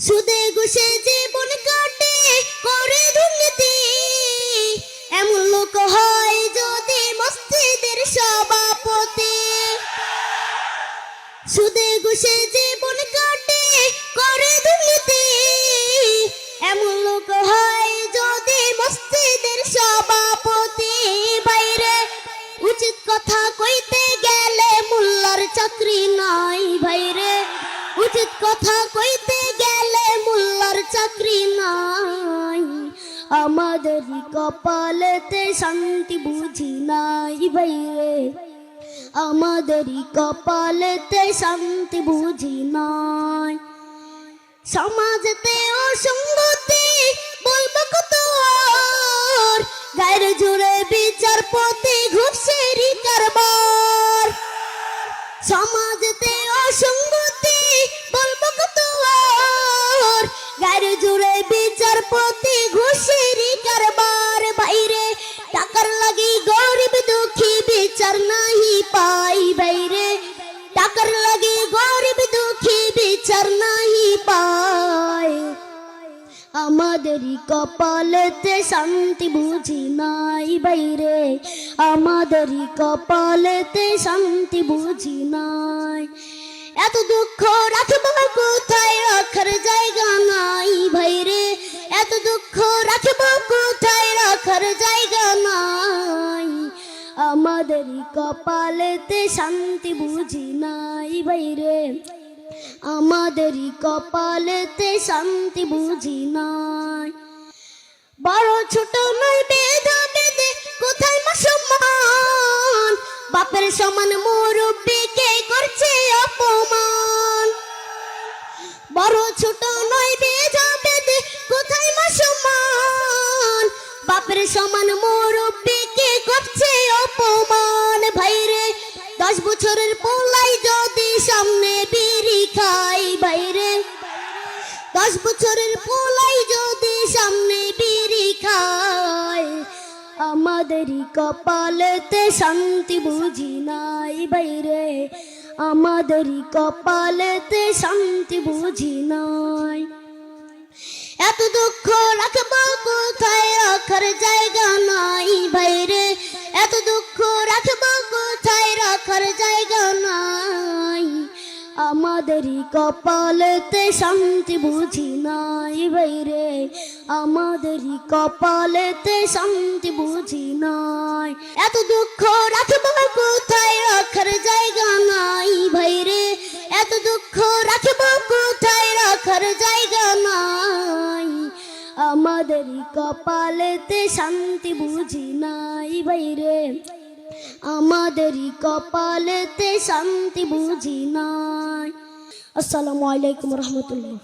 সুদে ঘুষে জীবন কাটে করে দুর্নীতি, এমন লোক হয় যদি মসজিদের সভাপতি। সুদে ঘুষে জীবন কাটে করে দুর্নীতি, এমন লোক হয় যদি মসজিদের সভাপতি। বাইরে উচিত কথা কইতে গেলে মোল্লার চাকরি নাই, ভাইরে উচিত কথা কইতে গেলে মোল্লার চাকরি নাই। আমাদের কপালেতে শান্তি বুঝি নাই ভাইরে, আমাদের কপালেতে শান্তি বুঝি নাই। সমাজেতে অসঙ্গতি বলবো কত, গায়ের জুড়ে বিচারপতি ঘুষেরই কারবার। সমাজেতে অসঙ্গতি বলবো কত, গায়ের জুড়ে বিচারপতি ঘুষেরই কারবার। বাইরে টাকার লাগি গরিব দুঃখী বিচার নাহি পাই, বাইরে টাকার লাগি গরিব দুঃখী বিচার নাহি পায়। আমাদেরই কপালেতে শান্তি বুঝি নাই বাইরে, আমাদেরই কপালেতে শান্তি বুঝি নাই। এত দুঃখ রাখব কোথায়, রাখার জায়গা নাই ভাইরে, এত দুঃখ রাখব কোথায়, রাখার জায়গা নাই। আমাদেরই কপালেতে শান্তি বুঝি নাই ভাইরে, আমাদেরই কপালেতে শান্তি বুঝি নাই। বড় ছোট নয় ভেদা বেদে কোথায় মুসলমান, বাপের সমান মুরব্বিকে করছে অপমান। বড় ছোট নয় ভেদা বেদে কোথায় মুসলমান, বাপের সমান মুরব্বিকে করছে অপমান। ভাইরে 10 বছরের পোলাই যদি সামনে বিড়ি খাই, বাইরে 10 বছরের পোলাই যদি সামনে বিড়ি খাই। আমাদেরই কপালেতে শান্তি বুঝি নাই বাইরে, আমাদেরই কপালেতে শান্তি বুঝি নাই। এত দুঃখ রাখব কোথায়, রাখার জায়গা নাই বাইরে, এত দুঃখ রাখব কোথায়, রাখার জায়গা নাই। আমাদেরই কপালেতে শান্তি বুঝি নাই বাইরে, আমাদেরই কপালেতে শান্তি বুঝি নাই। এত দুঃখ রাখব কোথায়, রাখার জায়গা নাই ভাইরে, এত দুঃখ রাখব কোথায়, রাখার জায়গা নাই। আমাদেরই কপালেতে শান্তি বুঝি নাই বাইরে, আমাদেরই কপালেতে শান্তি বুঝি নাই। আসসালামু আলাইকুম রহমতুল্লাহ।